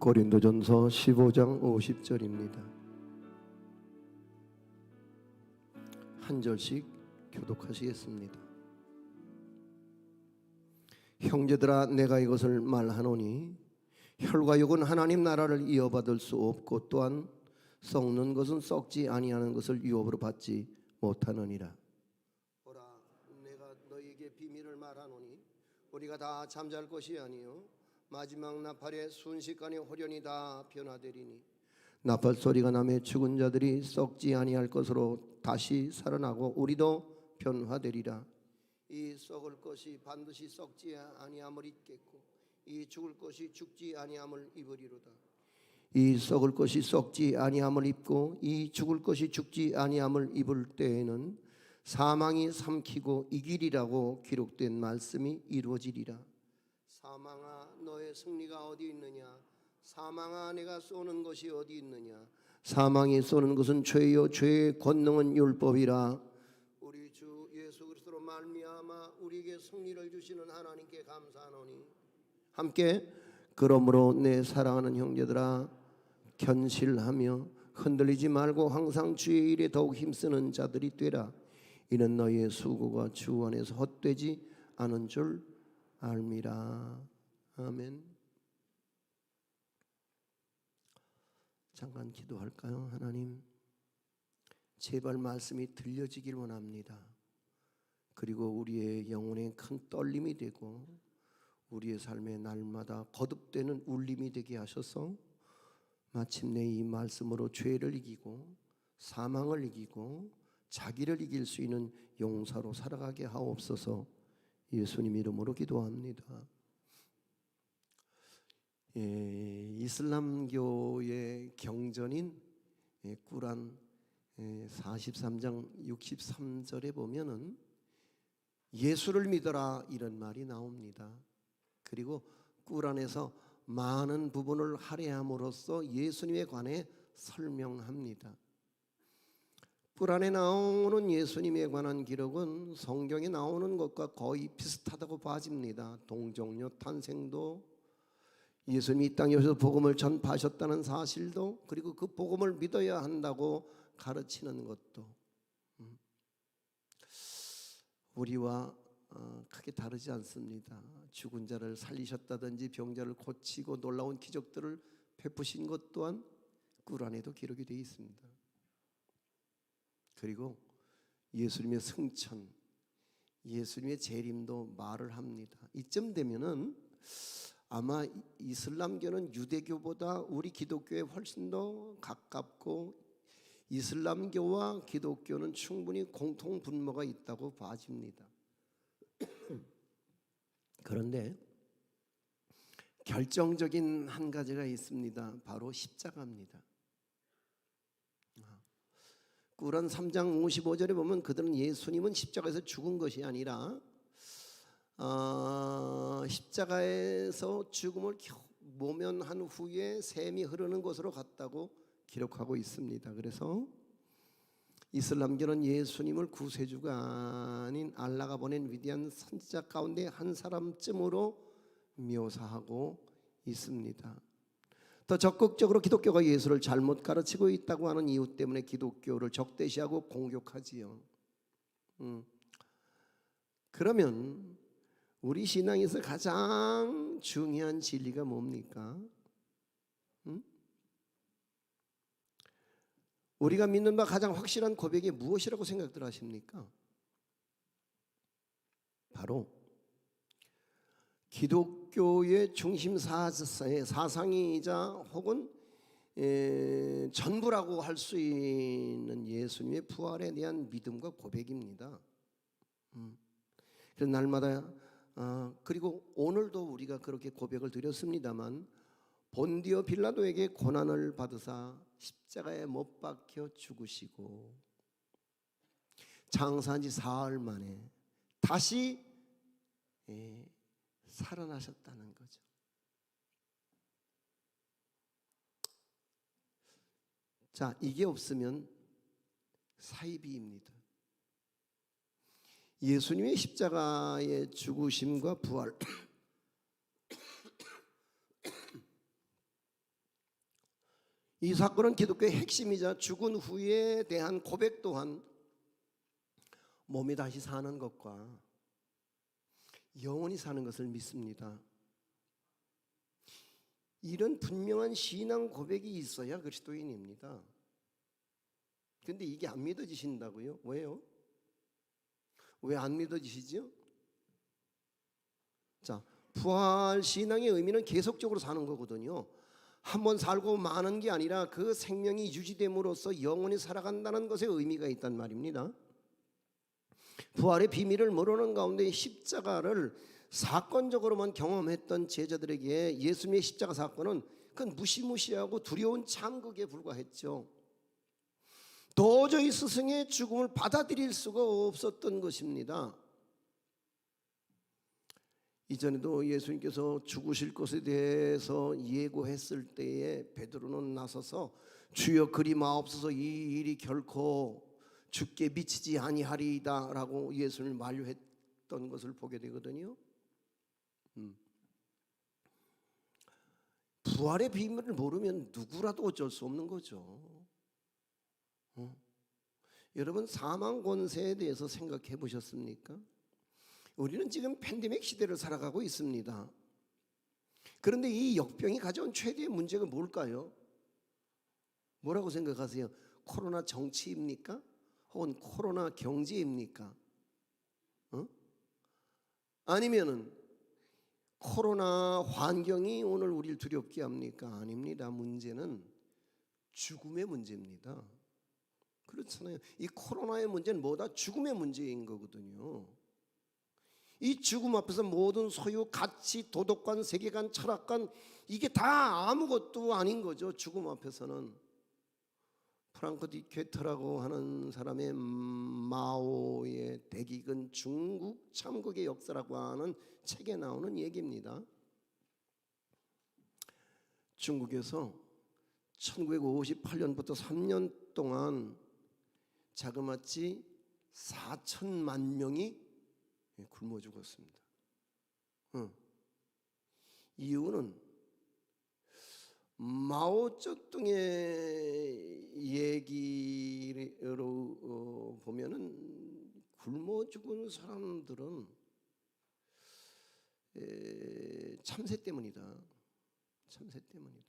고린도전서 15장 50절입니다. 한 절씩 교독하시겠습니다. 형제들아, 내가 이것을 말하노니 혈과 육은 하나님 나라를 이어받을 수 없고 또한 썩는 것은 썩지 아니하는 것을 유업으로 받지 못하느니라. 보라, 내가 너희에게 비밀을 말하노니 우리가 다 잠잘 것이 아니요 마지막 나팔에 순식간에 홀연히 다 변화되리니 나팔 소리가 나매 죽은 자들이 썩지 아니할 것으로 다시 살아나고 우리도 변화되리라. 이 썩을 것이 반드시 썩지 아니함을 입겠고 이 죽을 것이 죽지 아니함을 입으리로다. 이 썩을 것이 썩지 아니함을 입고 이 죽을 것이 죽지 아니함을 입을 때에는 사망이 삼키고 이기리라고 기록된 말씀이 이루어지리라. 사망아, 너의 승리가 어디 있느냐? 사망아, 내가 쏘는 것이 어디 있느냐? 사망이 쏘는 것은 죄요 죄의 권능은 율법이라. 우리 주 예수 그리스도로 말미암아 우리에게 승리를 주시는 하나님께 감사하노니 함께 그러므로 내 사랑하는 형제들아, 견실하며 흔들리지 말고 항상 주의 일에 더욱 힘쓰는 자들이 되라. 이는 너희의 수고가 주 안에서 헛되지 않은 줄 알미라. 아멘. 잠깐 기도할까요? 하나님, 제발 말씀이 들려지길 원합니다. 그리고 우리의 영혼에 큰 떨림이 되고 우리의 삶의 날마다 거듭되는 울림이 되게 하셔서 마침내 이 말씀으로 죄를 이기고 사망을 이기고 자기를 이길 수 있는 용사로 살아가게 하옵소서. 예수님 이름으로 기도합니다. 이슬람교의 경전인 꾸란 43장 63절에 보면은 예수를 믿어라 이런 말이 나옵니다. 그리고 꾸란에서 많은 부분을 할애함으로써 예수님에 관해 설명합니다. 꾸란에 나오는 예수님에 관한 기록은 성경에 나오는 것과 거의 비슷하다고 봐집니다. 동정녀 탄생도, 예수님이 이 땅에 오셔서 복음을 전파하셨다는 사실도, 그리고 그 복음을 믿어야 한다고 가르치는 것도 우리와 크게 다르지 않습니다. 죽은 자를 살리셨다든지 병자를 고치고 놀라운 기적들을 베푸신 것 또한 꾸란에도 기록이 되어 있습니다. 그리고 예수님의 승천, 예수님의 재림도 말을 합니다. 이쯤 되면은 아마 이슬람교는 유대교보다 우리 기독교에 훨씬 더 가깝고 이슬람교와 기독교는 충분히 공통 분모가 있다고 봐집니다. 그런데 결정적인 한 가지가 있습니다. 바로 십자가입니다. 꾸란 3장 55절에 보면 그들은 예수님은 십자가에서 죽은 것이 아니라 십자가에서 죽음을 모면한 후에 샘이 흐르는 곳으로 갔다고 기록하고 있습니다. 그래서 이슬람교는 예수님을 구세주가 아닌 알라가 보낸 위대한 선지자 가운데 한 사람쯤으로 묘사하고 있습니다. 더 적극적으로 기독교가 예수를 잘못 가르치고 있다고 하는 이유 때문에 기독교를 적대시하고 공격하지요. 그러면 우리 신앙에서 가장 중요한 진리가 뭡니까? 우리가 믿는 바 가장 확실한 고백이 무엇이라고 생각들 하십니까? 바로 기독교의 중심 사상이자 혹은 전부라고 할 수 있는 예수님의 부활에 대한 믿음과 고백입니다. 그래서 날마다 그리고 오늘도 우리가 그렇게 고백을 드렸습니다만 본디오 빌라도에게 고난을 받으사 십자가에 못 박혀 죽으시고 장사한 지 사흘 만에 다시 살아나셨다는 거죠. 자, 이게 없으면 사이비입니다. 예수님의 십자가의 죽으심과 부활 이 사건은 기독교의 핵심이자 죽은 후에 대한 고백 또한 몸이 다시 사는 것과 영원히 사는 것을 믿습니다. 이런 분명한 신앙 고백이 있어야 그리스도인입니다. 그런데 이게 안 믿어지신다고요? 왜요? 왜 안 믿어지시죠? 자, 부활 신앙의 의미는 계속적으로 사는 거거든요. 한번 살고 마는 게 아니라 그 생명이 유지됨으로써 영원히 살아간다는 것에 의미가 있단 말입니다. 부활의 비밀을 모르는 가운데 십자가를 사건적으로만 경험했던 제자들에게 예수님의 십자가 사건은 그건 무시무시하고 두려운 참극에 불과했죠. 도저히 스승의 죽음을 받아들일 수가 없었던 것입니다. 이전에도 예수님께서 죽으실 것에 대해서 예고했을 때에 베드로는 나서서 주여 그리 마옵소서, 이 일이 결코 죽게 미치지 아니하리이다 라고 예수님을 만류했던 것을 보게 되거든요. 부활의 비밀을 모르면 누구라도 어쩔 수 없는 거죠. 여러분, 사망 권세에 대해서 생각해 보셨습니까? 우리는 지금 팬데믹 시대를 살아가고 있습니다. 그런데 이 역병이 가져온 최대의 문제가 뭘까요? 뭐라고 생각하세요? 코로나 정치입니까? 혹은 코로나 경제입니까? 아니면은 코로나 환경이 오늘 우리를 두렵게 합니까? 아닙니다. 문제는 죽음의 문제입니다. 그렇잖아요. 이 코로나의 문제는 뭐다? 죽음의 문제인 거거든요. 이 죽음 앞에서 모든 소유, 가치, 도덕관, 세계관, 철학관 이게 다 아무것도 아닌 거죠. 죽음 앞에서는. 프랑크 디케트라고 하는 사람의 마오의 대기근 중국 참극의 역사라고 하는 책에 나오는 얘기입니다. 중국에서 1958년부터 3년 동안 자그마치 4천만 명이 굶어 죽었습니다. 이유는 마오쩌둥의 얘기로 보면은 굶어 죽은 사람들은 참새 때문이다. 참새 때문이다.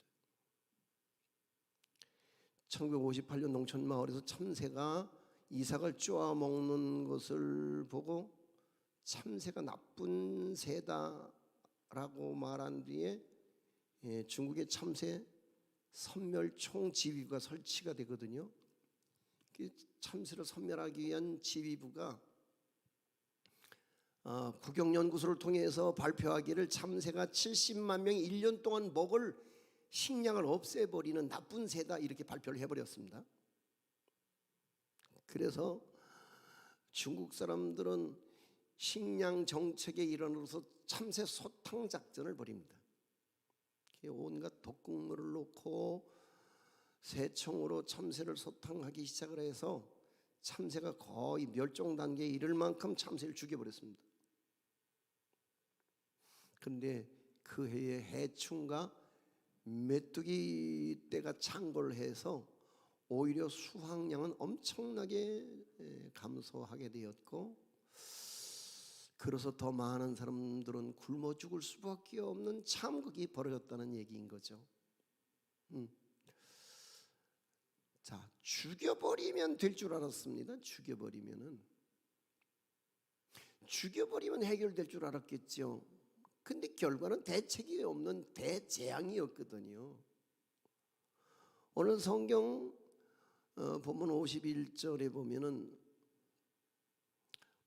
1958년 농촌 마을에서 참새가 이삭을 쪼아 먹는 것을 보고 참새가 나쁜 새다라고 말한 뒤에 중국의 참새 선멸총 지휘부가 설치가 되거든요. 참새를 선멸하기 위한 지휘부가 국영연구소를 통해서 발표하기를 참새가 70만 명이 1년 동안 먹을 식량을 없애버리는 나쁜 새다 이렇게 발표를 해버렸습니다. 그래서 중국 사람들은 식량 정책의 일환으로서 참새 소탕 작전을 벌입니다. 온갖 독극물을 놓고 새총으로 참새를 소탕하기 시작을 해서 참새가 거의 멸종 단계에 이를 만큼 참새를 죽여버렸습니다. 그런데 그 해에 해충과 메뚜기 떼가 창궐해서 오히려 수확량은 엄청나게 감소하게 되었고, 그래서 더 많은 사람들은 굶어 죽을 수밖에 없는 참극이 벌어졌다는 얘기인 거죠. 자, 죽여버리면 될 줄 알았습니다. 죽여버리면 해결될 줄 알았겠죠. 근데 결과는 대책이 없는 대재앙이었거든요. 오늘 성경 본문 51절에 보면은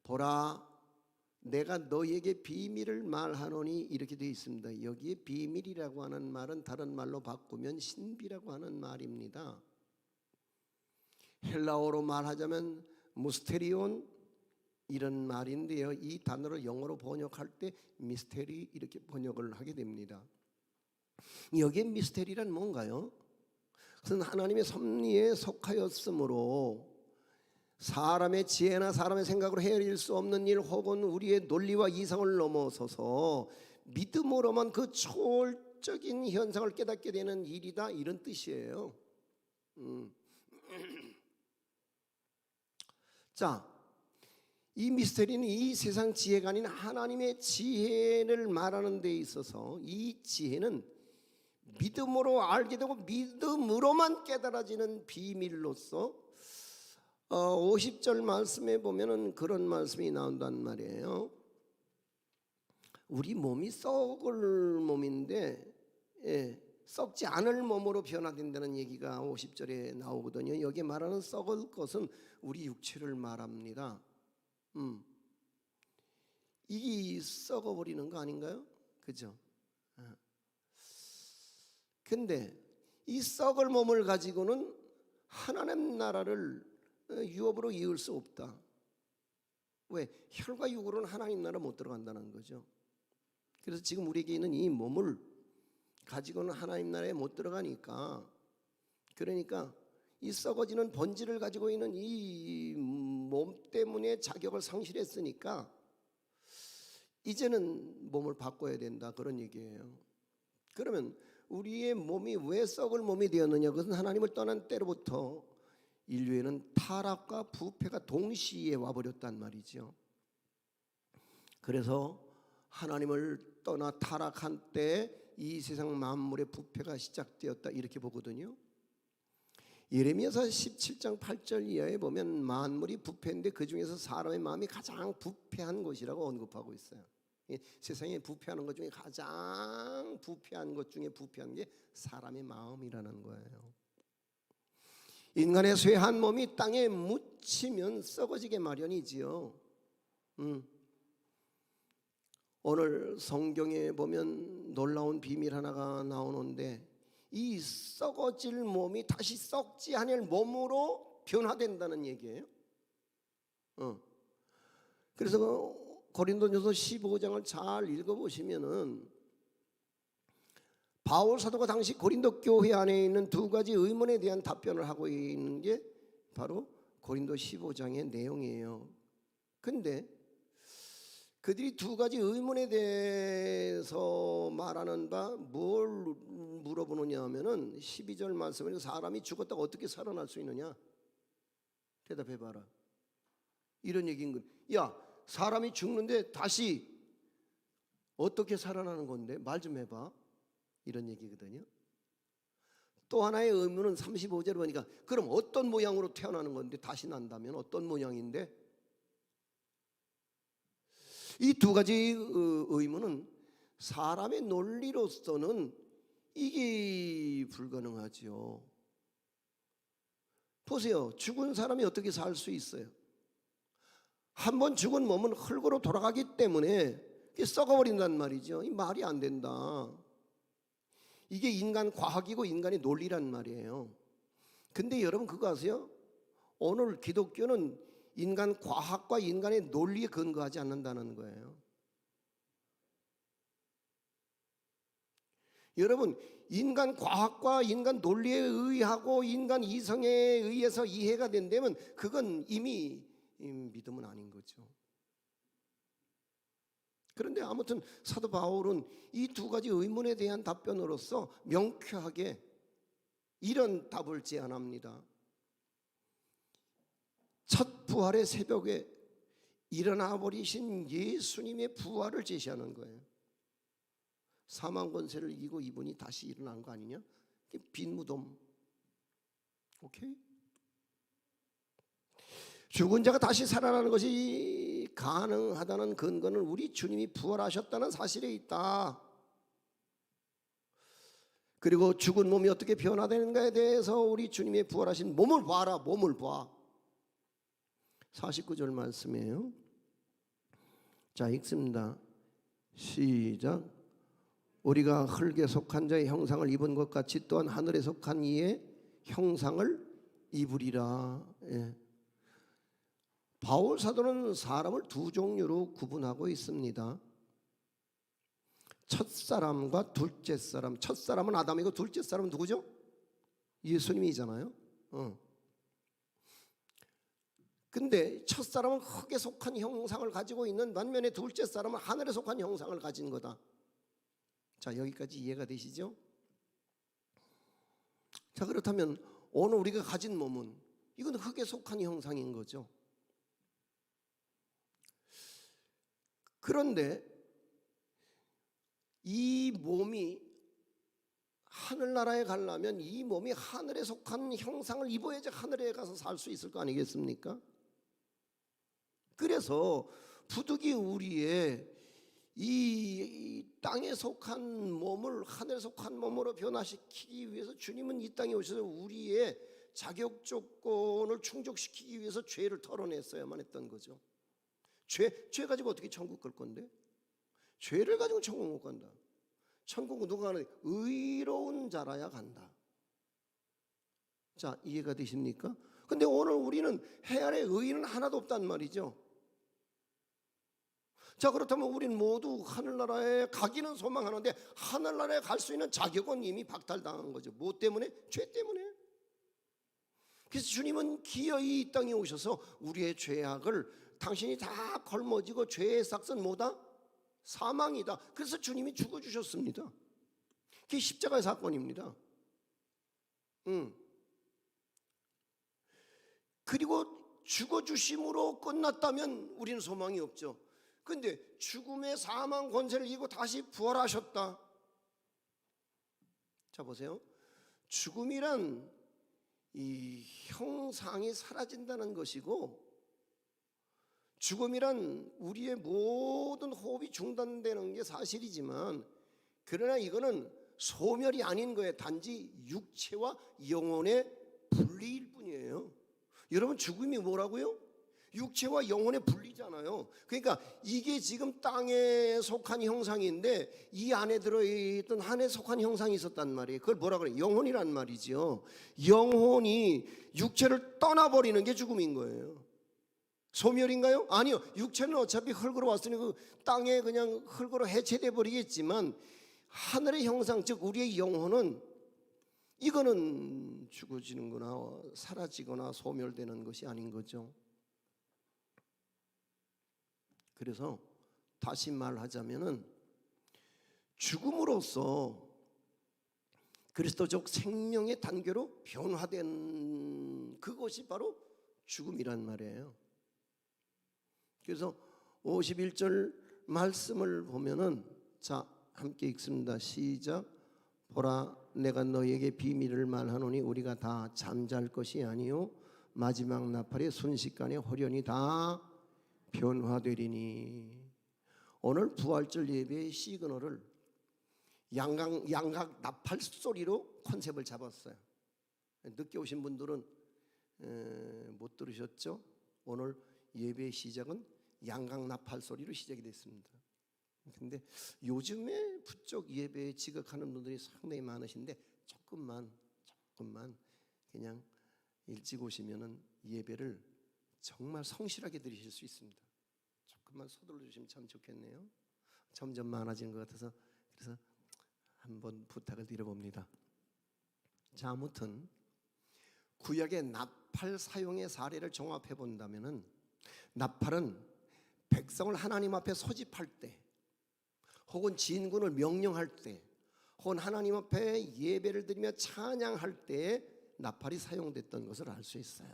보라 내가 너희에게 비밀을 말하노니 이렇게 되어 있습니다. 여기에 비밀이라고 하는 말은 다른 말로 바꾸면 신비라고 하는 말입니다. 헬라어로 말하자면 무스테리온 이런 말인데요. 이 단어를 영어로 번역할 때 미스테리 이렇게 번역을 하게 됩니다. 여기에 미스테리란 뭔가요? 그것은 하나님의 섭리에 속하였으므로 사람의 지혜나 사람의 생각으로 헤아릴 수 없는 일 혹은 우리의 논리와 이성을 넘어서서 믿음으로만 그 초월적인 현상을 깨닫게 되는 일이다 이런 뜻이에요. 자, 이 미스터리는 이 세상 지혜가 아닌 하나님의 지혜를 말하는 데 있어서 이 지혜는 믿음으로 알게 되고 믿음으로만 깨달아지는 비밀로서 50절 말씀에 보면은 그런 말씀이 나온단 말이에요. 우리 몸이 썩을 몸인데 썩지 않을 몸으로 변화된다는 얘기가 50절에 나오거든요. 여기 말하는 썩을 것은 우리 육체를 말합니다. 이게 썩어버리는 거 아닌가요? 그죠? 근데 이 썩을 몸을 가지고는 하나님 나라를 유업으로 이을 수 없다. 왜? 혈과 육으로는 하나님 나라 못 들어간다는 거죠. 그래서 지금 우리에게 있는 이 몸을 가지고는 하나님 나라에 못 들어가니까, 그러니까 이 썩어지는 본질을 가지고 있는 이 몸 때문에 자격을 상실했으니까 이제는 몸을 바꿔야 된다, 그런 얘기예요. 그러면 우리의 몸이 왜 썩을 몸이 되었느냐? 그것은 하나님을 떠난 때로부터 인류에는 타락과 부패가 동시에 와버렸단 말이죠. 그래서 하나님을 떠나 타락한 때 이 세상 만물의 부패가 시작되었다, 이렇게 보거든요. 예레미야서 17장 8절 이하에 보면 만물이 부패인데 그 중에서 사람의 마음이 가장 부패한 것이라고 언급하고 있어요. 세상에 부패하는 것 중에 가장 부패한 것 중에 부패한 게 사람의 마음이라는 거예요. 인간의 쇠한 몸이 땅에 묻히면 썩어지게 마련이지요. 오늘 성경에 보면 놀라운 비밀 하나가 나오는데 이 썩어질 몸이 다시 썩지 않을 몸으로 변화된다는 얘기예요. 그래서 고린도전서 15장을 잘 읽어보시면은 바울 사도가 당시 고린도 교회 안에 있는 두 가지 의문에 대한 답변을 하고 있는 게 바로 고린도 15장의 내용이에요. 근데 그들이 두 가지 의문에 대해서 말하는 바 뭘 물어보느냐 하면은 12절 말씀에 사람이 죽었다가 어떻게 살아날 수 있느냐? 대답해봐라. 이런 얘기인 거예요. 야, 사람이 죽는데 다시 어떻게 살아나는 건데? 말 좀 해봐. 이런 얘기거든요. 또 하나의 의문은 35절에 보니까 그럼 어떤 모양으로 태어나는 건데 다시 난다면 어떤 모양인데? 이 두 가지 의문은 사람의 논리로서는 이게 불가능하죠. 보세요. 죽은 사람이 어떻게 살 수 있어요? 한번 죽은 몸은 흙으로 돌아가기 때문에 썩어버린단 말이죠. 이 말이 안 된다. 이게 인간 과학이고 인간의 논리란 말이에요. 근데 여러분 그거 아세요? 오늘 기독교는 인간 과학과 인간의 논리에 근거하지 않는다는 거예요. 여러분, 인간 과학과 인간 논리에 의하고 인간 이성에 의해서 이해가 된다면 그건 이미 믿음은 아닌 거죠. 그런데 아무튼 사도 바울은 이 두 가지 의문에 대한 답변으로서 명쾌하게 이런 답을 제안합니다. 첫 부활의 새벽에 일어나 버리신 예수님의 부활을 제시하는 거예요. 사망 권세를 이기고 이분이 다시 일어난 거 아니냐? 빈 무덤. 오케이? 죽은 자가 다시 살아나는 것이 가능하다는 근거는 우리 주님이 부활하셨다는 사실에 있다. 그리고 죽은 몸이 어떻게 변화되는가에 대해서 우리 주님의 부활하신 몸을 봐라. 몸을 봐. 49절 말씀이에요. 자, 읽습니다. 시작. 우리가 흙에 속한 자의 형상을 입은 것 같이 또한 하늘에 속한 이의 형상을 입으리라. 바울 사도는 사람을 두 종류로 구분하고 있습니다. 첫사람과 둘째 사람. 첫사람은 아담이고 둘째 사람은 누구죠? 예수님이잖아요. 근데 첫사람은 흙에 속한 형상을 가지고 있는 반면에 둘째 사람은 하늘에 속한 형상을 가진 거다. 자, 여기까지 이해가 되시죠? 자, 그렇다면 오늘 우리가 가진 몸은 이건 흙에 속한 형상인 거죠. 그런데 이 몸이 하늘나라에 가려면 이 몸이 하늘에 속한 형상을 입어야지 하늘에 가서 살 수 있을 거 아니겠습니까? 그래서 부득이 우리의 이 땅에 속한 몸을 하늘에 속한 몸으로 변화시키기 위해서 주님은 이 땅에 오셔서 우리의 자격 조건을 충족시키기 위해서 죄를 털어냈어야만 했던 거죠. 죄 가지고 어떻게 천국 갈 건데? 죄를 가지고 천국 못 간다. 천국은 누가 가는? 의로운 자라야 간다. 자, 이해가 되십니까? 근데 오늘 우리는 해 아래 의인은 하나도 없단 말이죠. 자, 그렇다면 우리는 모두 하늘나라에 가기는 소망하는데 하늘나라에 갈 수 있는 자격은 이미 박탈당한 거죠. 뭐 때문에? 죄 때문에. 그래서 주님은 기어이 이 땅에 오셔서 우리의 죄악을 당신이 다 걸머지고 죄의 삭은 뭐다? 사망이다. 그래서 주님이 죽어주셨습니다. 그게 십자가의 사건입니다. 그리고 죽어주심으로 끝났다면 우리는 소망이 없죠. 그런데 죽음의 사망 권세를 이기고 다시 부활하셨다. 자, 보세요. 죽음이란 이 형상이 사라진다는 것이고, 죽음이란 우리의 모든 호흡이 중단되는 게 사실이지만, 그러나 이거는 소멸이 아닌 거예요. 단지 육체와 영혼의 분리일 뿐이에요. 여러분, 죽음이 뭐라고요? 육체와 영혼의 분리잖아요. 그러니까 이게 지금 땅에 속한 형상인데 이 안에 들어있던 한에 속한 형상이 있었단 말이에요. 그걸 뭐라 그래요? 영혼이란 말이죠. 영혼이 육체를 떠나버리는 게 죽음인 거예요. 소멸인가요? 아니요. 육체는 어차피 흙으로 왔으니 그 땅에 그냥 흙으로 해체돼 버리겠지만 하늘의 형상, 즉 우리의 영혼은 이거는 죽어지는 거나 사라지거나 소멸되는 것이 아닌 거죠. 그래서 다시 말하자면은 죽음으로써 그리스도적 생명의 단계로 변화된 그것이 바로 죽음이란 말이에요. 그래서 51절 말씀을 보면은, 자, 함께 읽습니다. 시작. 보라, 내가 너희에게 비밀을 말하노니 우리가 다 잠잘 것이 아니요 마지막 나팔의 순식간에 호련히 다 변화되리니. 오늘 부활절 예배의 시그널을 양각 나팔 소리로 컨셉을 잡았어요. 늦게 오신 분들은 못 들으셨죠? 오늘 예배의 시작은 양각 나팔 소리로 시작이 됐습니다. 근데 요즘에 부쩍 예배에 지각하는 분들이 상당히 많으신데 조금만 그냥 일찍 오시면은 예배를 정말 성실하게 드리실 수 있습니다. 조금만 서둘러 주시면 참 좋겠네요. 점점 많아지는 것 같아서 그래서 한번 부탁을 드려봅니다. 자, 아무튼 구약의 나팔 사용의 사례를 종합해 본다면은, 나팔은 백성을 하나님 앞에 소집할 때, 혹은 진군을 명령할 때, 혹은 하나님 앞에 예배를 드리며 찬양할 때에 나팔이 사용됐던 것을 알 수 있어요.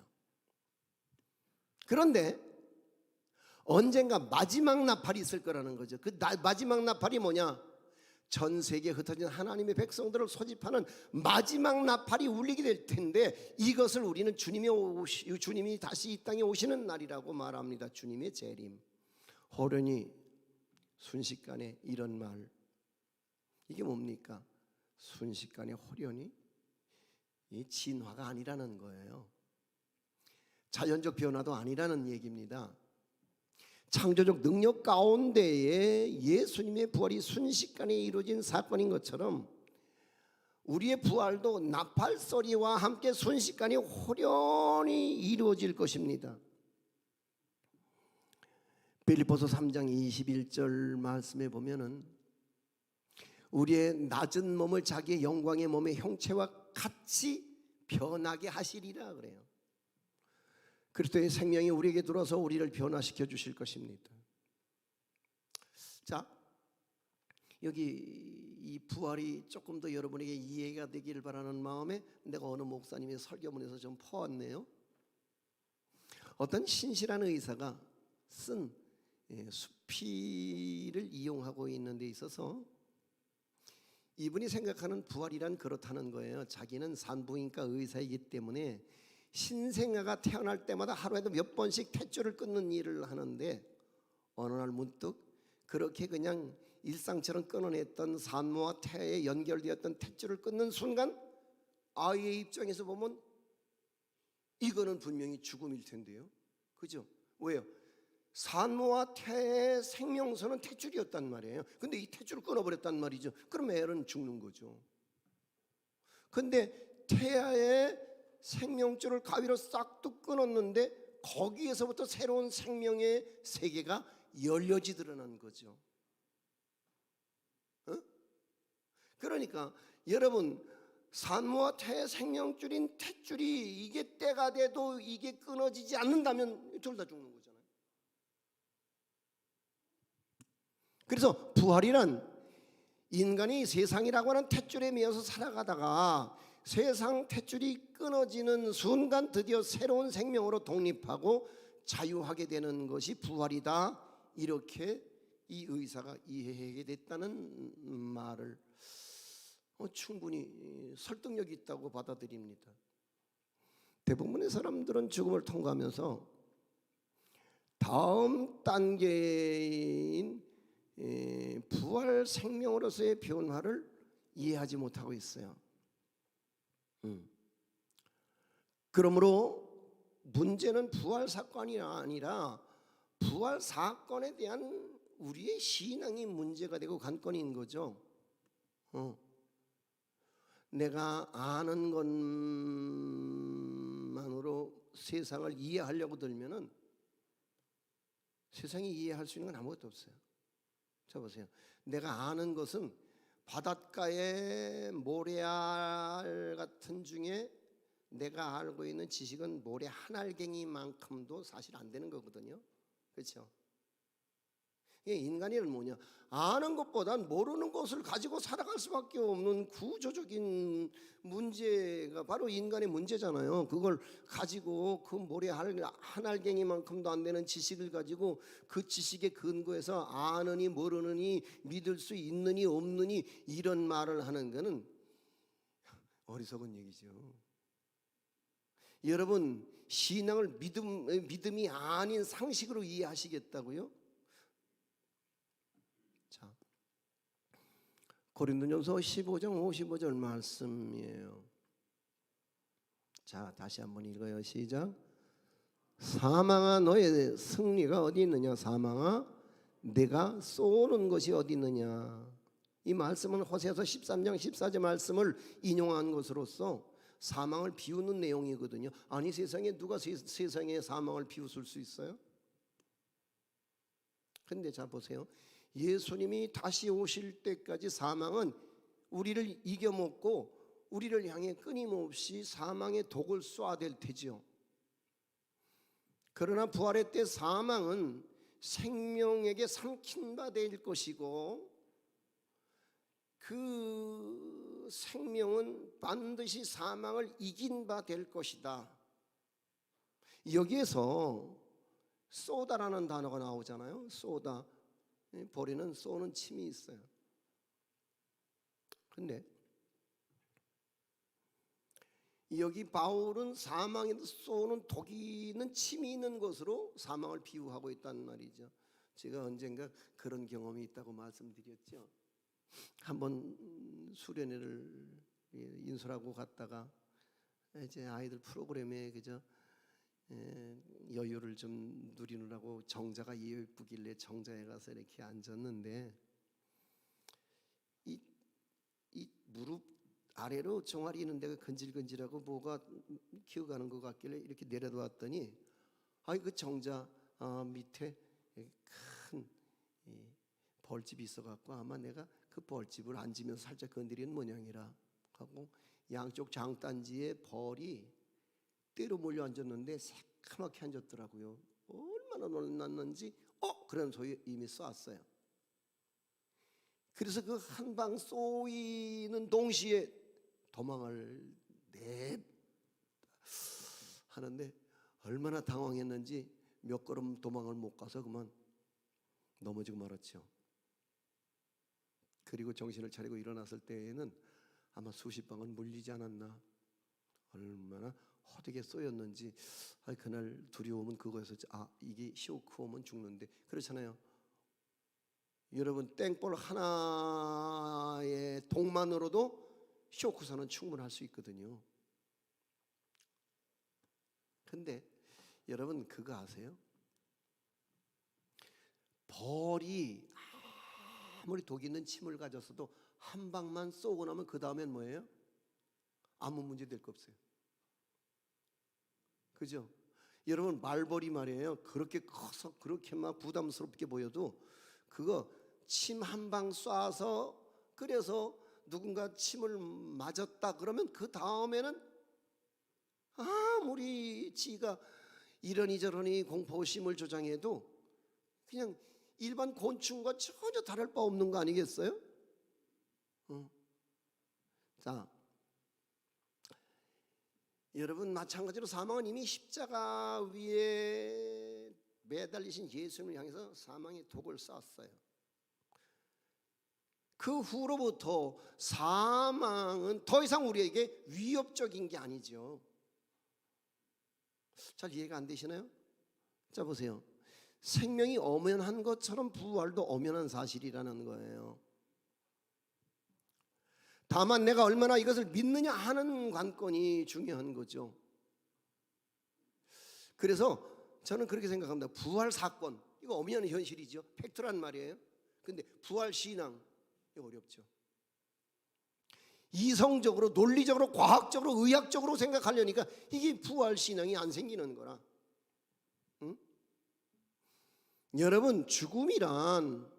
그런데 언젠가 마지막 나팔이 있을 거라는 거죠. 그 마지막 나팔이 뭐냐? 전 세계에 흩어진 하나님의 백성들을 소집하는 마지막 나팔이 울리게 될 텐데, 이것을 우리는 주님이 다시 이 땅에 오시는 날이라고 말합니다. 주님의 재림. 호련히 순식간에, 이런 말, 이게 뭡니까? 순식간에 호련히, 이 진화가 아니라는 거예요. 자연적 변화도 아니라는 얘기입니다. 창조적 능력 가운데에 예수님의 부활이 순식간에 이루어진 사건인 것처럼 우리의 부활도 나팔 소리와 함께 순식간에 호련히 이루어질 것입니다. 빌립보서 3장 21절 말씀에 보면은 우리의 낮은 몸을 자기의 영광의 몸의 형체와 같이 변하게 하시리라 그래요. 그리스도의 생명이 우리에게 들어서 우리를 변화시켜 주실 것입니다. 자, 여기 이 부활이 조금 더 여러분에게 이해가 되기를 바라는 마음에 내가 어느 목사님의 설교문에서 좀 퍼왔네요. 어떤 신실한 의사가 쓴 수피를 이용하고 있는 데 있어서 이분이 생각하는 부활이란 그렇다는 거예요. 자기는 산부인과 의사이기 때문에 신생아가 태어날 때마다 하루에도 몇 번씩 탯줄을 끊는 일을 하는데 어느 날 문득 그렇게 그냥 일상처럼 끊어냈던 산모와 태아에 연결되었던 탯줄을 끊는 순간 아이의 입장에서 보면 이거는 분명히 죽음일 텐데요. 그죠? 왜요? 산모와 태아의 생명선은 탯줄이었단 말이에요. 근데 이 탯줄을 끊어버렸단 말이죠. 그럼 애는 죽는 거죠. 근데 태아의 생명줄을 가위로 싹둑 끊었는데 거기에서부터 새로운 생명의 세계가 열려지더라는 거죠. 그러니까 여러분, 산모와 태의 생명줄인 탯줄이 이게 때가 돼도 이게 끊어지지 않는다면 둘 다 죽는 거잖아요. 그래서 부활이란 인간이 세상이라고 하는 탯줄에 매여서 살아가다가 세상 탯줄이 끊어지는 순간 드디어 새로운 생명으로 독립하고 자유하게 되는 것이 부활이다. 이렇게 이 의사가 이해하게 됐다는 말을 충분히 설득력 있다고 받아들입니다. 대부분의 사람들은 죽음을 통과하면서 다음 단계인 부활 생명으로서의 변화를 이해하지 못하고 있어요. 그러므로 문제는 부활 사건이 아니라 부활 사건에 대한 우리의 신앙이 문제가 되고 관건인 거죠. 내가 아는 것만으로 세상을 이해하려고 들면은 세상이 이해할 수 있는 건 아무것도 없어요. 자 보세요. 내가 아는 것은 바닷가의 모래알 같은 중에 내가 알고 있는 지식은 모래 한 알갱이만큼도 사실 안 되는 거거든요. 그렇죠? 인간이란 뭐냐? 아는 것보단 모르는 것을 가지고 살아갈 수밖에 없는 구조적인 문제가 바로 인간의 문제잖아요. 그걸 가지고 그 모래 한 알갱이만큼도 안 되는 지식을 가지고 그 지식에 근거해서 아느니 모르느니 믿을 수 있느니 없느니 이런 말을 하는 것은 어리석은 얘기죠. 여러분, 신앙을 믿음이 아닌 상식으로 이해하시겠다고요? 자, 고린도전서 15장 55절 말씀이에요. 자, 다시 한번 읽어요. 시작. 사망아 너의 승리가 어디 있느냐? 사망아 내가 쏘는 것이 어디 있느냐? 이 말씀은 호세아서 13장 14절 말씀을 인용한 것으로서 사망을 비우는 내용이거든요. 아니 세상에 누가 세상에 사망을 비웃을 수 있어요? 근데 자 보세요. 예수님이 다시 오실 때까지 사망은 우리를 이겨먹고 우리를 향해 끊임없이 사망의 독을 쏘아댈 테지요. 그러나 부활의 때 사망은 생명에게 삼킨 바 될 것이고 그 생명은 반드시 사망을 이긴 바 될 것이다. 여기에서 쏘다라는 단어가 나오잖아요. 쏘다. 보리는 쏘는 침이 있어요. 그런데 여기 바울은 사망에 쏘는 독이 있는 침이 있는 것으로 사망을 비유하고 있다는 말이죠. 제가 언젠가 그런 경험이 있다고 말씀드렸죠. 한번 수련회를 인솔하고 갔다가 이제 아이들 프로그램에 그저 여유를 좀 누리느라고 정자가 예쁘길래 정자에 가서 이렇게 앉았는데 이 무릎 아래로 종아리 있는 데가 근질근질하고 뭐가 기어가는 것 같길래 이렇게 내려놓았더니 그 정자 밑에 큰 벌집이 있어갖고 아마 내가 그 벌집을 앉으면서 살짝 건드리는 모양이라 하고 양쪽 장단지에 벌이 때로 몰려 앉았는데 새카맣게 앉았더라고요. 얼마나 놀랐는지 그런 소리 이미 쏘았어요. 그래서 그 한 방 쏘이는 동시에 도망을 하는데 얼마나 당황했는지 몇 걸음 도망을 못 가서 그만 넘어지고 말았죠. 그리고 정신을 차리고 일어났을 때에는 아마 수십 방은 물리지 않았나, 얼마나 허되게 쏘였는지. 그날 두려움은 그거였었지. 이게 쇼크 오면 죽는데, 그렇잖아요. 여러분, 땡볼 하나의 독만으로도 쇼크선은 충분할 수 있거든요. 근데 여러분 그거 아세요? 벌이 아무리 독 있는 침을 가졌어도 한 방만 쏘고 나면 그 다음엔 뭐예요? 아무 문제 될 거 없어요. 그죠? 여러분, 말벌이 말이에요, 그렇게 커서 그렇게 막 부담스럽게 보여도 그거 침 한 방 쏴서 끓여서 누군가 침을 맞았다 그러면 그 다음에는 아무리 지가 이러니 저러니 공포심을 조장해도 그냥 일반 곤충과 전혀 다를 바 없는 거 아니겠어요? 자, 여러분, 마찬가지로 사망은 이미 십자가 위에 매달리신 예수님을 향해서 사망의 독을 쐈어요. 그 후로부터 사망은 더 이상 우리에게 위협적인 게 아니죠. 잘 이해가 안 되시나요? 자, 보세요. 생명이 엄연한 것처럼 부활도 엄연한 사실이라는 거예요. 다만 내가 얼마나 이것을 믿느냐 하는 관건이 중요한 거죠. 그래서 저는 그렇게 생각합니다. 부활 사건, 이거 엄연한 현실이죠. 팩트란 말이에요. 근데 부활 신앙, 이거 어렵죠. 이성적으로, 논리적으로, 과학적으로, 의학적으로 생각하려니까 이게 부활 신앙이 안 생기는 거라. 응? 여러분, 죽음이란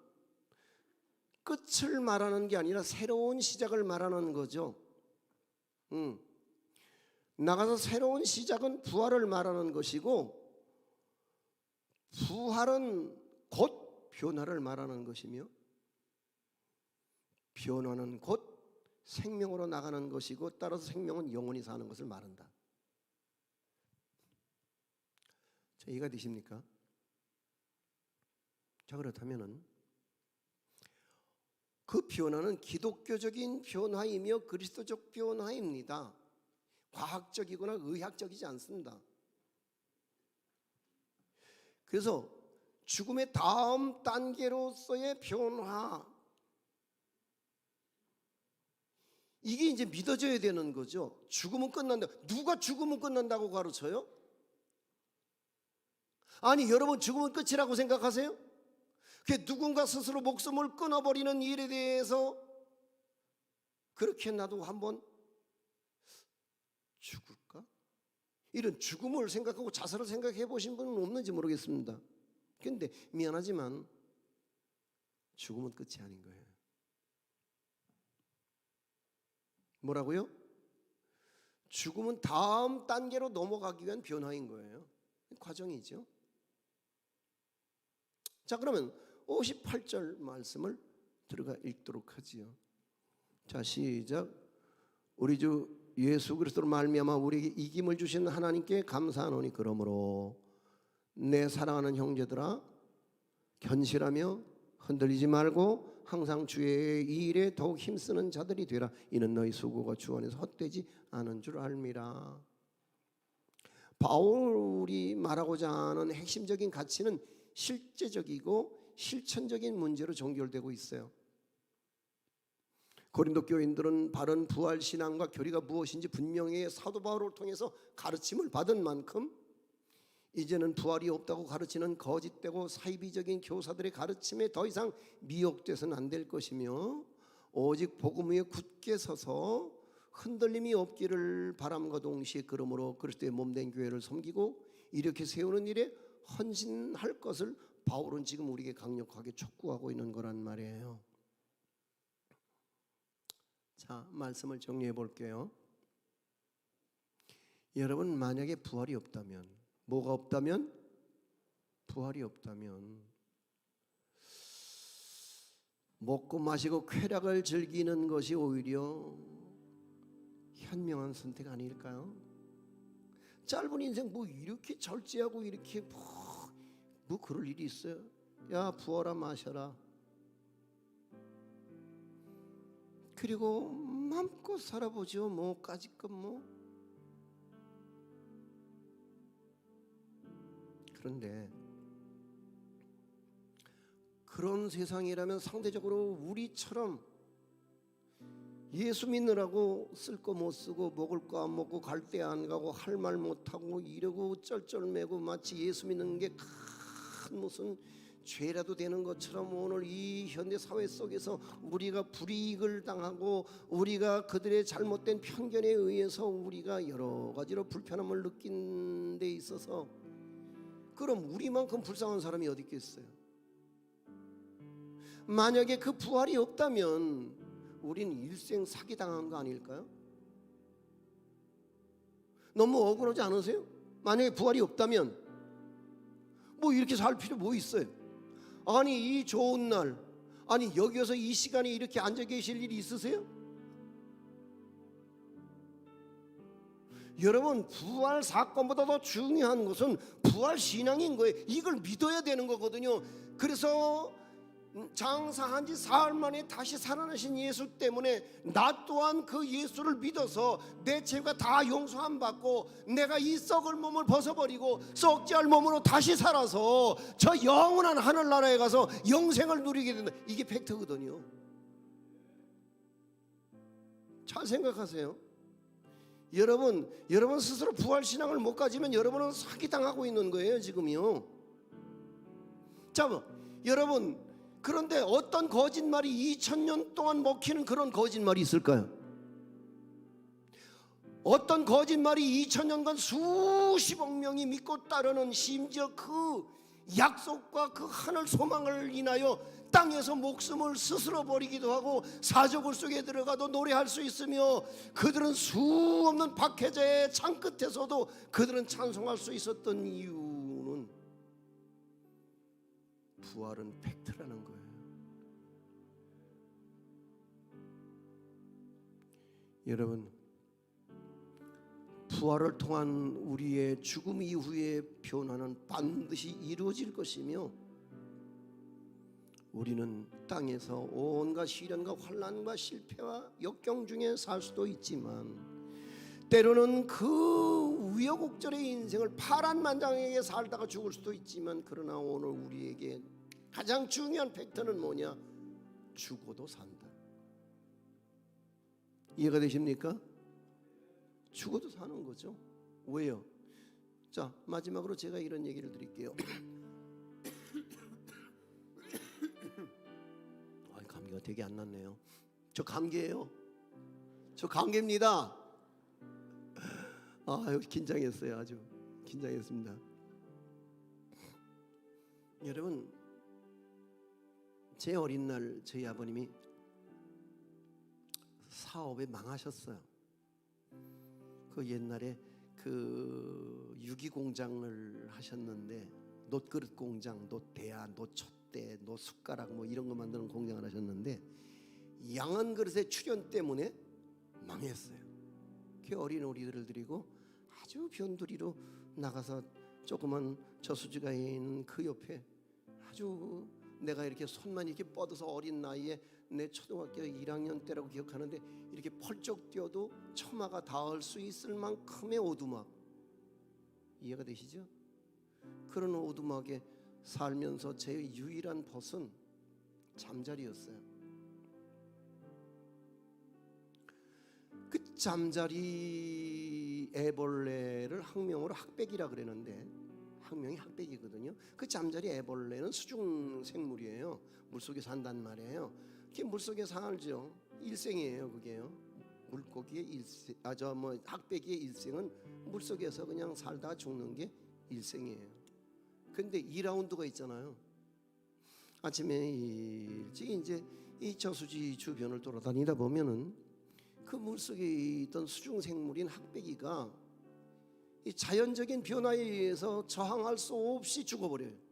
끝을 말하는 게 아니라 새로운 시작을 말하는 거죠. 나가서 새로운 시작은 부활을 말하는 것이고, 부활은 곧 변화를 말하는 것이며, 변화는 곧 생명으로 나가는 것이고, 따라서 생명은 영원히 사는 것을 말한다. 자, 이해가 되십니까? 자, 그렇다면은 그 변화는 기독교적인 변화이며 그리스도적 변화입니다. 과학적이거나 의학적이지 않습니다. 그래서 죽음의 다음 단계로서의 변화, 이게 이제 믿어져야 되는 거죠. 죽음은 끝난다. 누가 죽음은 끝난다고 가르쳐요? 아니, 여러분, 죽음은 끝이라고 생각하세요? 그 누군가 스스로 목숨을 끊어버리는 일에 대해서 그렇게 나도 한번 죽을까? 이런 죽음을 생각하고 자살을 생각해 보신 분은 없는지 모르겠습니다. 그런데 미안하지만 죽음은 끝이 아닌 거예요. 뭐라고요? 죽음은 다음 단계로 넘어가기 위한 변화인 거예요. 과정이죠. 자, 그러면 58절 말씀을 들어가 읽도록 하지요. 자, 시작. 우리 주 예수 그리스도로 말미암아 우리에게 이김을 주신 하나님께 감사하노니, 그러므로 내 사랑하는 형제들아, 견실하며 흔들리지 말고 항상 주의 이 일에 더욱 힘쓰는 자들이 되라. 이는 너희 수고가 주 안에서 헛되지 않은 줄 알미라. 바울이 말하고자 하는 핵심적인 가치는 실제적이고 실천적인 문제로 종결되고 있어요. 고린도 교인들은 바른 부활 신앙과 교리가 무엇인지 분명히 사도 바울을 통해서 가르침을 받은 만큼 이제는 부활이 없다고 가르치는 거짓되고 사이비적인 교사들의 가르침에 더 이상 미혹돼서는 안 될 것이며, 오직 복음 위에 굳게 서서 흔들림이 없기를 바람과 동시에 그러므로 그리스도의 몸된 교회를 섬기고 이렇게 세우는 일에 헌신할 것을 바울은 지금 우리에게 강력하게 촉구하고 있는 거란 말이에요. 자, 말씀을 정리해 볼게요. 여러분, 만약에 부활이 없다면, 뭐가 없다면? 부활이 없다면 먹고 마시고 쾌락을 즐기는 것이 오히려 현명한 선택 아닐까요? 짧은 인생 뭐 이렇게 절제하고 이렇게 뭐 그럴 일이 있어요? 야, 부어라 마셔라. 그리고 마음껏 살아보죠. 뭐까짓 것 뭐. 그런데 그런 세상이라면 상대적으로 우리처럼 예수 믿느라고 쓸 거 못 쓰고 먹을 거 안 먹고 갈 데 안 가고 할 말 못하고 이러고 쩔쩔매고 마치 예수 믿는 게 큰 무슨 죄라도 되는 것처럼 오늘 이 현대 사회 속에서 우리가 불이익을 당하고 우리가 그들의 잘못된 편견에 의해서 우리가 여러 가지로 불편함을 느낀 데 있어서 그럼 우리만큼 불쌍한 사람이 어디 있겠어요? 만약에 그 부활이 없다면 우린 일생 사기당한 거 아닐까요? 너무 억울하지 않으세요? 만약에 부활이 없다면 뭐 이렇게 살 필요 뭐 있어요? 아니 이 좋은 날, 아니 여기서 이 시간에 이렇게 앉아 계실 일이 있으세요? 여러분, 부활 사건보다 더 중요한 것은 부활 신앙인 거예요. 이걸 믿어야 되는 거거든요. 그래서 장사한 지 사흘 만에 다시 살아나신 예수 때문에 나 또한 그 예수를 믿어서 내 죄가 다 용서함 받고 내가 이 썩을 몸을 벗어버리고 썩지 않을 몸으로 다시 살아서 저 영원한 하늘나라에 가서 영생을 누리게 된다. 이게 팩트거든요. 잘 생각하세요. 여러분 스스로 부활신앙을 못 가지면 여러분은 사기당하고 있는 거예요 지금요. 자, 여러분, 그런데 어떤 거짓말이 2000년 동안 먹히는 그런 거짓말이 있을까요? 어떤 거짓말이 2000년간 수십억 명이 믿고 따르는, 심지어 그 약속과 그 하늘 소망을 인하여 땅에서 목숨을 스스로 버리기도 하고 사저굴 속에 들어가도 노래할 수 있으며 그들은 수없는 박해자의 창 끝에서도 그들은 찬송할 수 있었던 이유는 부활은 팩트라는 거예요. 여러분, 부활을 통한 우리의 죽음 이후의 변화는 반드시 이루어질 것이며 우리는 땅에서 온갖 시련과 환난과 실패와 역경 중에 살 수도 있지만 때로는 그 우여곡절의 인생을 파란만장하게 살다가 죽을 수도 있지만 그러나 오늘 우리에게 가장 중요한 팩트는 뭐냐? 죽어도 산다. 이해가 되십니까? 죽어도 사는 거죠. 왜요? 자, 마지막으로 제가 이런 얘기를 드릴게요. 감기가 되게 안 났네요. 저 감기예요. 저 감기입니다. 긴장했어요. 아주 긴장했습니다. 여러분, 제 어린 날 저희 아버님이 사업에 망하셨어요. 그 옛날에 그 유기공장을 하셨는데 놋그릇 공장, 놋대야, 놋촛대, 놋숟가락 뭐 이런 거 만드는 공장을 하셨는데 양한 그릇의 출현 때문에 망했어요. 그 어린 오리들을 데리고 아주 변두리로 나가서 조그만 저수지가 있는 그 옆에 아주 내가 이렇게 손만 이렇게 뻗어서 어린 나이에 내 초등학교 1학년 때라고 기억하는데 이렇게 펄쩍 뛰어도 처마가 닿을 수 있을 만큼의 오두막, 이해가 되시죠? 그런 오두막에 살면서 제 유일한 벗은 잠자리였어요. 그 잠자리 애벌레를 학명으로 학백이라 그러는데 학명이 학백이거든요. 그 잠자리 애벌레는 수중 생물이에요. 물속에 산단 말이에요. 그게 물속에 살죠. 일생이에요, 그게요. 물고기의 일생, 학백이의 일생은 물속에서 그냥 살다가 죽는 게 일생이에요. 근데 2라운드가 있잖아요. 아침에 일찍 이제 이 저수지 주변을 돌아다니다 보면은 그 물속에 있던 수중 생물인 학백이가 이 자연적인 변화에 의해서 저항할 수 없이 죽어버려요.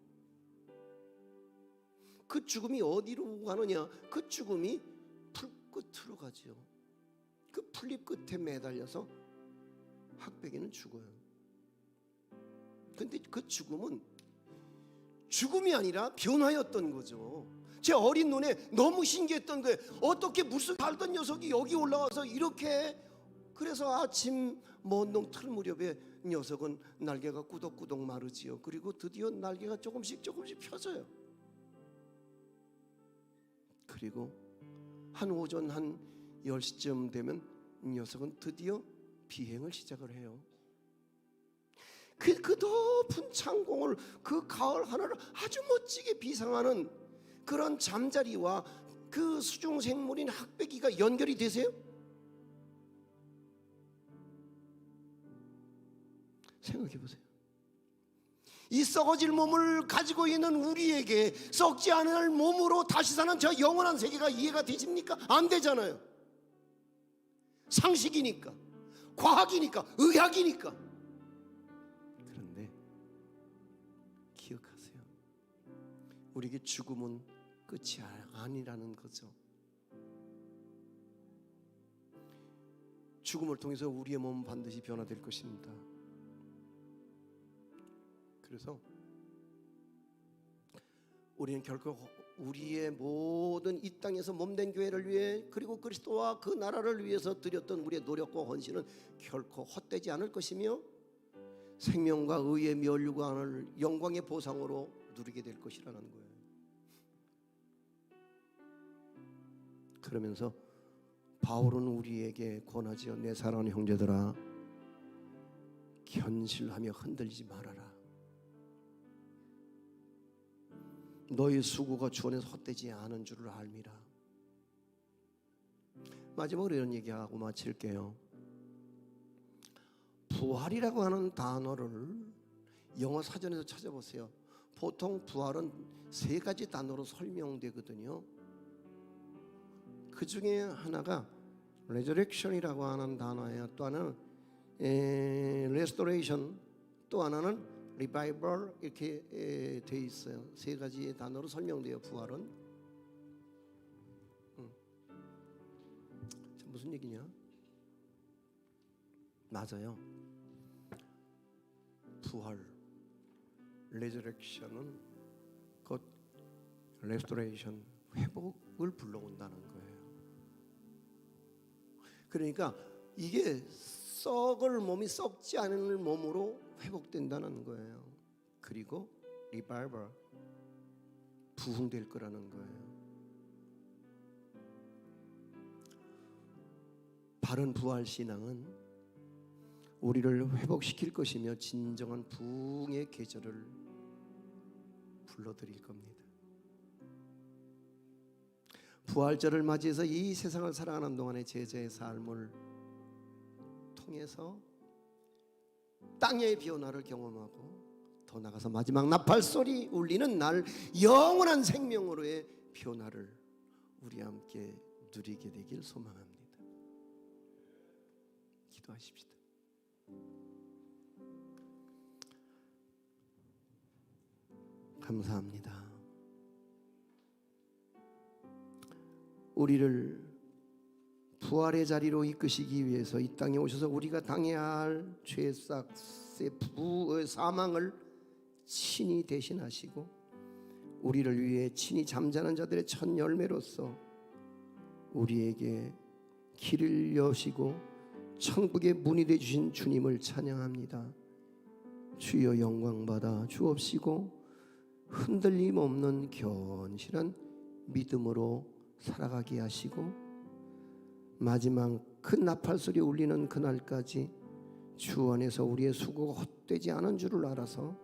그 죽음이 어디로 가느냐? 그 죽음이 풀 끝으로 가지요. 그 풀잎 끝에 매달려서 학백이는 죽어요. 근데 그 죽음은 죽음이 아니라 변화였던 거죠. 제 어린 눈에 너무 신기했던 거예요. 어떻게 무슨 살던 녀석이 여기 올라와서 이렇게, 그래서 아침 먼동 틀 무렵에 녀석은 날개가 꾸덕꾸덕 마르지요. 그리고 드디어 날개가 조금씩 펴져요. 그리고 한 오전 한 10시쯤 되면 녀석은 드디어 비행을 시작을 해요. 그 높은 창공을, 그 가을 하늘을 아주 멋지게 비상하는 그런 잠자리와 그 수중생물인 학백이가 연결이 되세요? 생각해 보세요. 이 썩어질 몸을 가지고 있는 우리에게 썩지 않을 몸으로 다시 사는 저 영원한 세계가 이해가 되십니까? 안 되잖아요. 상식이니까, 과학이니까, 의학이니까. 그런데 기억하세요. 우리에게 죽음은 끝이 아니라는 거죠. 죽음을 통해서 우리의 몸은 반드시 변화될 것입니다. 그래서 우리는 결코 우리의 모든 이 땅에서 몸된 교회를 위해, 그리고 그리스도와 그 나라를 위해서 드렸던 우리의 노력과 헌신은 결코 헛되지 않을 것이며 생명과 의의 면류관을 영광의 보상으로 누리게 될 것이라는 거예요. 그러면서 바울은 우리에게 권하지요. 내 사랑하는 형제들아, 견실하며 흔들리지 말아라. 너희 수고가 주 안에서 헛되지 않은 줄을 알미라. 마지막으로 이런 얘기하고 마칠게요. 부활이라고 하는 단어를 영어 사전에서 찾아보세요. 보통 부활은 3가지 단어로 설명되거든요. 그 중에 하나가 resurrection이라고 하는 단어예요. 또 하나는 restoration, 또 하나는 revival, 이렇게 돼 있어요. 3가지의 단어로 설명돼요. 부활은 무슨 얘기냐? 맞아요. 부활, resurrection은 곧 restoration, 회복을 불러온다는 거예요. 그러니까 이게 썩을 몸이 썩지 않을 몸으로 회복된다는 거예요. 그리고 리바이벌, 부흥될 거라는 거예요. 바른 부활 신앙은 우리를 회복시킬 것이며 진정한 부흥의 계절을 불러드릴 겁니다. 부활절을 맞이해서 이 세상을 살아가는 동안의 제자의 삶을 통해서 땅의 변화를 경험하고, 더 나가서 마지막 나팔소리 울리는 날 영원한 생명으로의 변화를 우리 함께 누리게 되길 소망합니다. 기도하십시다. 감사합니다. 우리를 부활의 자리로 이끄시기 위해서 이 땅에 오셔서 우리가 당해야 할 죄악의 사망을 친히 대신하시고, 우리를 위해 친히 잠자는 자들의 첫 열매로서 우리에게 길을 여시고 천국의 문이 되어주신 주님을 찬양합니다. 주여 영광받아 주옵시고 흔들림 없는 견실한 믿음으로 살아가게 하시고, 마지막 큰 나팔소리 울리는 그날까지 주 안에서 우리의 수고가 헛되지 않은 줄을 알아서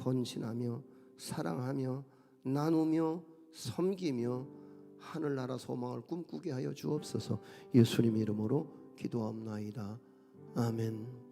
헌신하며 사랑하며 나누며 섬기며 하늘나라 소망을 꿈꾸게 하여 주옵소서. 예수님 이름으로 기도합나이다. 아멘.